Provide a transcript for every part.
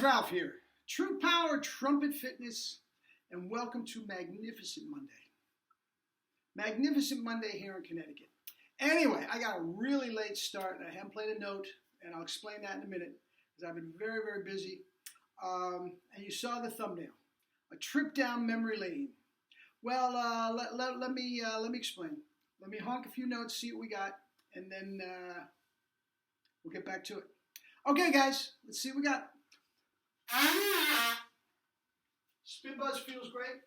Ralph here. True Power Trumpet Fitness, and welcome to Magnificent Monday. Magnificent Monday here in Connecticut. Anyway, I got a really late start, and I haven't played a note, and I'll explain that in a minute, because I've been very, very busy. And you saw the thumbnail, a trip down memory lane. Well, let me explain. Let me honk a few notes, see what we got, and then we'll get back to it. Okay, guys, let's see what we got. Spin buzz feels great.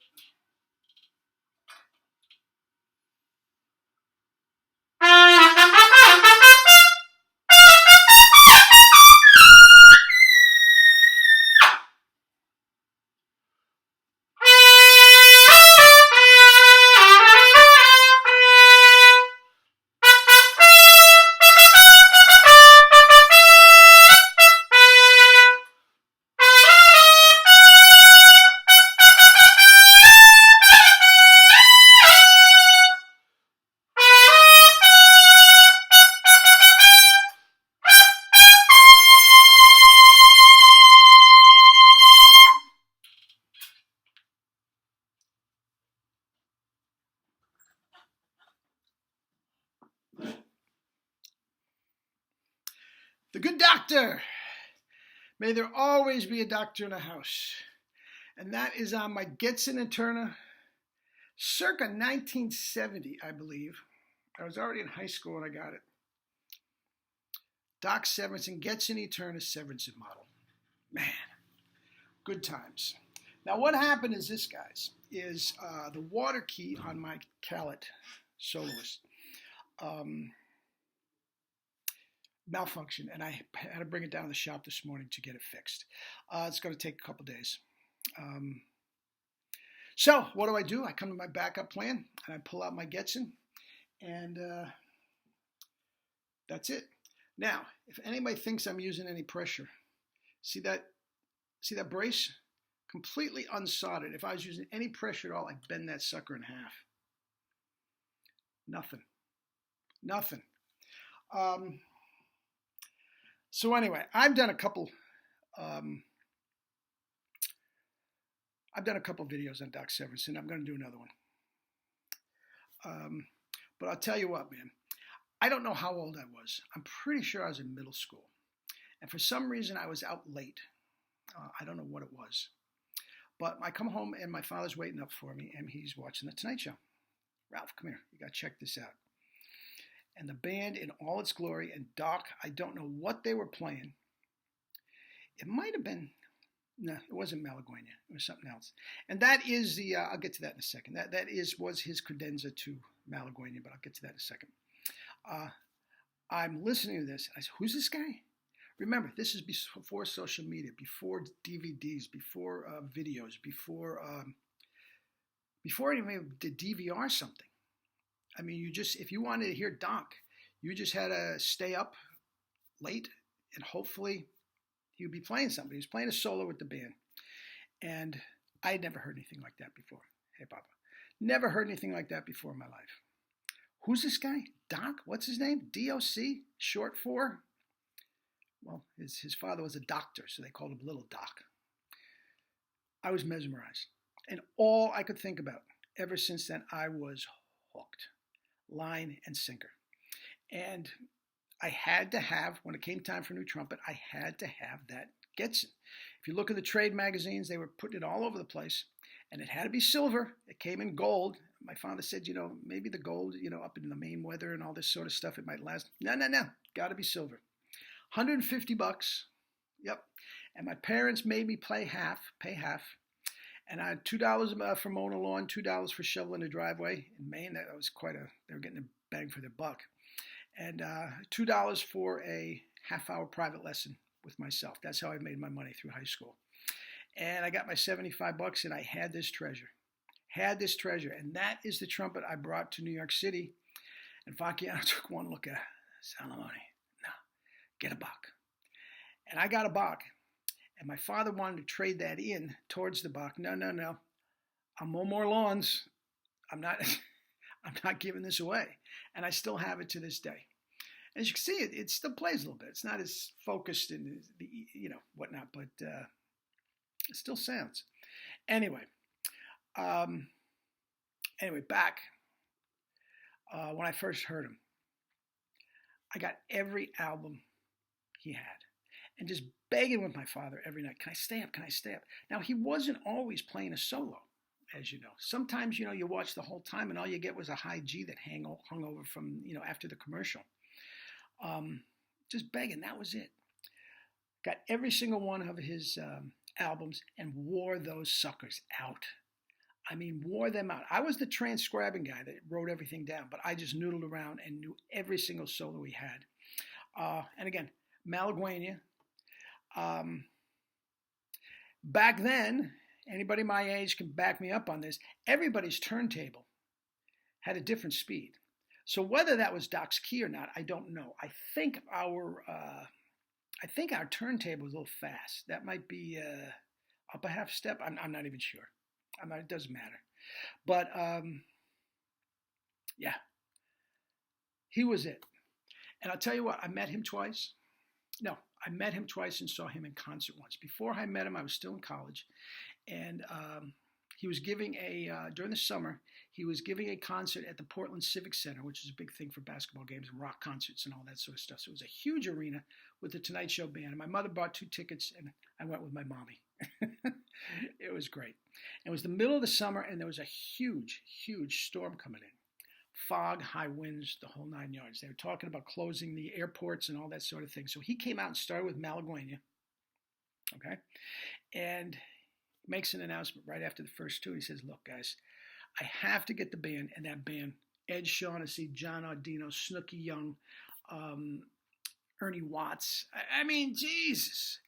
The good doctor. May there always be a doctor in a house. And that is on my Getzen and Turner, circa 1970, I believe. I was already in high school when I got it. Doc Severinsen, Getzen and Turner Severinsen model. Man, good times. Now what happened is this, guys, is the water key on my Calet Soloist malfunction, and I had to bring it down to the shop this morning to get it fixed. It's going to take a couple days. So what do? I come to my backup plan, and I pull out my Getzen, and that's it. Now, if anybody thinks I'm using any pressure, see that brace? Completely unsoldered. If I was using any pressure at all, I'd bend that sucker in half. Nothing. So anyway, I've done a couple videos on Doc Severinsen. I'm going to do another one. But I'll tell you what, man. I don't know how old I was. I'm pretty sure I was in middle school. And for some reason, I was out late. I don't know what it was. But I come home, and my father's waiting up for me, and he's watching The Tonight Show. Ralph, come here. You got to check this out. And the band in all its glory, and Doc, I don't know what they were playing. It might have been, no, it wasn't Malaguena. It was something else. And that is the, I'll get to that in a second. That was his credenza to Malaguena, but I'll get to that in a second. I'm listening to this. I said, who's this guy? Remember, this is before social media, before DVDs, before videos, before anyone did DVR something. I mean, if you wanted to hear Doc, you just had to stay up late, and hopefully he'd be playing something. He was playing a solo with the band. And I had never heard anything like that before. Hey, Papa. Never heard anything like that before in my life. Who's this guy? Doc? What's his name? DOC? Short for? Well, his father was a doctor, so they called him Little Doc. I was mesmerized. And all I could think about ever since then, I was hooked. Line and sinker. And I had to have, when it came time for a new trumpet, I had to have that Getzen. If you look at the trade magazines, they were putting it all over the place. And it had to be silver. It came in gold. My father said, maybe the gold, up in the Maine weather and all this sort of stuff, it might last. No. Got to be silver. $150. Yep. And my parents made me pay half. And I had $2 for mowing a lawn, $2 for shoveling the driveway. In Maine, that was they were getting a bang for their buck. And $2 for a half-hour private lesson with myself. That's how I made my money through high school. And I got my $75, and I had this treasure. And that is the trumpet I brought to New York City. And Facciano took one look at it. Salamone, no, get a Bach. And I got a Bach. And my father wanted to trade that in towards the Bach. No. I'll mow more lawns. I'm not giving this away. And I still have it to this day. As you can see, it still plays a little bit. It's not as focused and whatnot, but It still sounds. Anyway, um, back when I first heard him, I got every album he had, and just begging with my father every night, "Can I stay up? Can I stay up?" Now he wasn't always playing a solo, as you know. Sometimes you watch the whole time, and all you get was a high G that hung over from after the commercial. Um, just begging. That was it. Got every single one of his albums and wore those suckers out. I mean, wore them out. I was the transcribing guy that wrote everything down, but I just noodled around and knew every single solo he had. And again, Malaguena. Um, Back then, anybody my age can back me up on this, everybody's turntable had a different speed. So whether that was Doc's key or not, I don't know. I think our turntable was a little fast. That might be up a half step. I'm not even sure. It doesn't matter. But yeah, he was it. And I'll tell you what, I met him twice. No, I met him twice and saw him in concert once. Before I met him, I was still in college. And he was giving during the summer, he was giving a concert at the Portland Civic Center, which is a big thing for basketball games and rock concerts and all that sort of stuff. So it was a huge arena with the Tonight Show band. And my mother bought 2 tickets, and I went with my mommy. It was great. It was the middle of the summer, and there was a huge, huge storm coming in. Fog, high winds, the whole 9 yards. They were talking about closing the airports and all that sort of thing. So he came out and started with Malaguena, okay? And makes an announcement right after the first 2. He says, "Look, guys, I have to get the band," and that band, Ed Shaughnessy, John Ardino, Snooky Young, Ernie Watts. I mean, Jesus.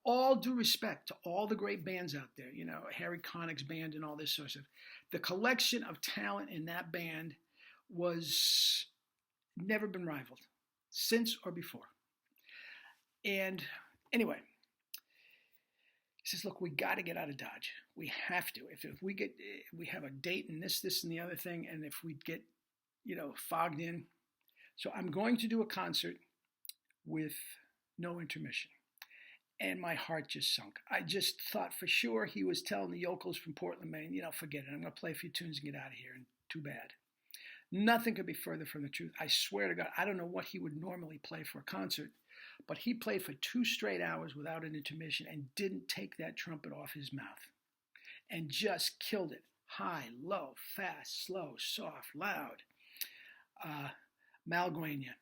All due respect to all the great bands out there, Harry Connick's band and all this sort of stuff. The collection of talent in that band was never been rivaled since or before. And anyway, he says, "Look, we got to get out of Dodge. We have to. If we have a date and this and the other thing, and if we get, fogged in. So I'm going to do a concert with no intermission." And my heart just sunk. I just thought for sure he was telling the yokels from Portland, Maine, forget it. I'm going to play a few tunes and get out of here. And too bad. Nothing could be further from the truth. I swear to God, I don't know what he would normally play for a concert, but he played for 2 straight hours without an intermission and didn't take that trumpet off his mouth and just killed it. High, low, fast, slow, soft, loud. Malaguena.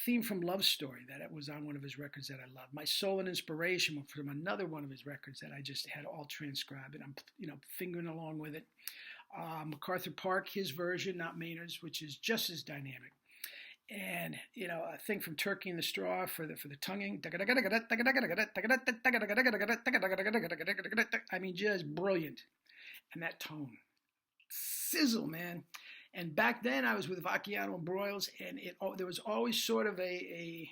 Theme from Love Story, that was on one of his records that I loved. My Soul and Inspiration from another one of his records that I just had all transcribed, and I'm fingering along with it. MacArthur Park, his version, not Maynard's, which is just as dynamic. And a thing from Turkey in the Straw for the tonguing. I mean, just brilliant. And that tone, sizzle, man. And back then, I was with Vacchiano and Broyles, and there was always sort of a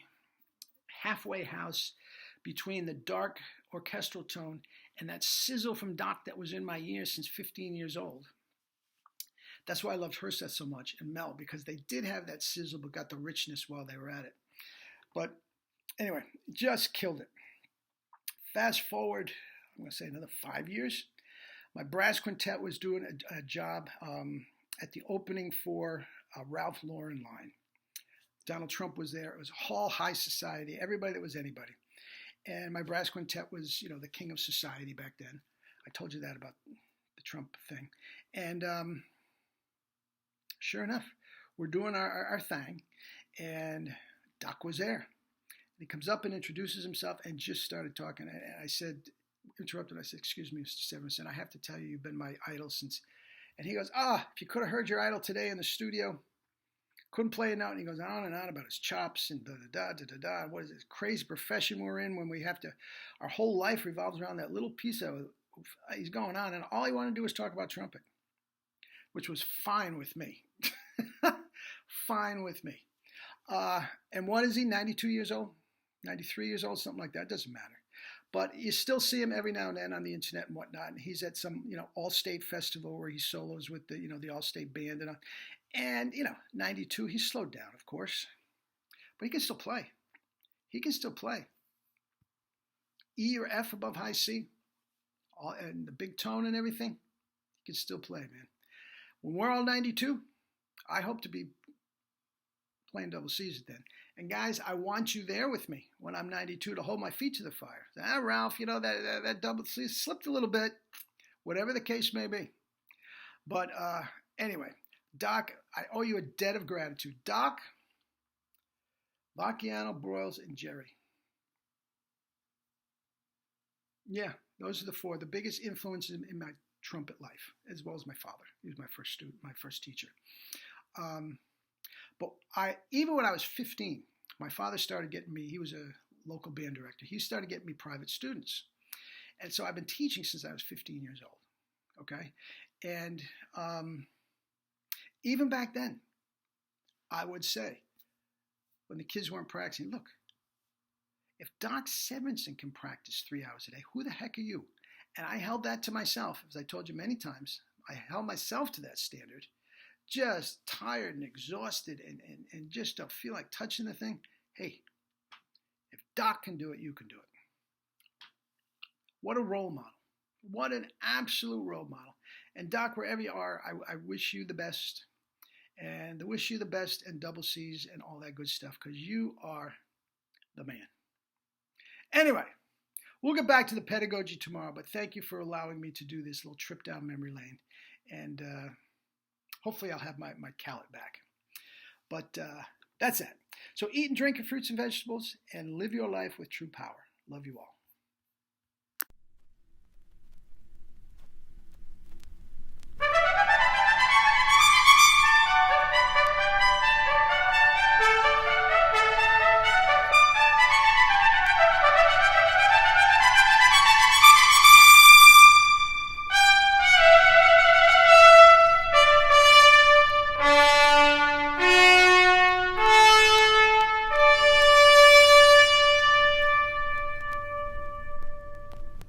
halfway house between the dark orchestral tone and that sizzle from Doc that was in my ears since 15 years old. That's why I loved Herseth so much and Mel, because they did have that sizzle but got the richness while they were at it. But anyway, just killed it. Fast forward, I'm going to say another 5 years. My brass quintet was doing a job at the opening for Ralph Lauren line. Donald Trump was there. It was all high society, everybody that was anybody. And my brass quintet was, the king of society back then. I told you that about the Trump thing. And sure enough, we're doing our thing. And Doc was there. And he comes up and introduces himself and just started talking. And I said, interrupted, I said, "Excuse me, Mr. Severson, I have to tell you, you've been my idol since..." And he goes, "If you could have heard your idol today in the studio, couldn't play a note." And he goes on and on about his chops and da-da-da. What is this crazy profession we're in when we have to, our whole life revolves around that little piece of, he's going on. And all he wanted to do was talk about trumpet, which was fine with me. Fine with me. And what is he, 92 years old? 93 years old, something like that. Doesn't matter. But you still see him every now and then on the internet and whatnot. And he's at some, all-state festival where he solos with the, the all-state band. And 92, he's slowed down, of course. But he can still play. He can still play. E or F above high C, and the big tone and everything, he can still play, man. When we're all 92, I hope to be playing double season then. And guys, I want you there with me when I'm 92 to hold my feet to the fire. Ralph, that double season slipped a little bit, whatever the case may be. But anyway, Doc, I owe you a debt of gratitude. Doc, Locchiano, Broyles, and Jerry. Yeah, those are the four, the biggest influences in my trumpet life, as well as my father. He was my first student, my first teacher. But even when I was 15, my father started getting me, he was a local band director. He started getting me private students. And so I've been teaching since I was 15 years old. Okay. And even back then, I would say, when the kids weren't practicing, look, if Doc Severinsen can practice 3 hours a day, who the heck are you? And I held that to myself, as I told you many times. I held myself to that standard. Just tired and exhausted and just don't feel like touching the thing. Hey, if Doc can do it, you can do it. What a role model. What an absolute role model. And Doc, wherever you are, I wish you the best. And I wish you the best and double C's and all that good stuff, because you are the man. Anyway, we'll get back to the pedagogy tomorrow, but thank you for allowing me to do this little trip down memory lane. And hopefully I'll have my Calit back. But that's it. So eat and drink your fruits and vegetables and live your life with true power. Love you all.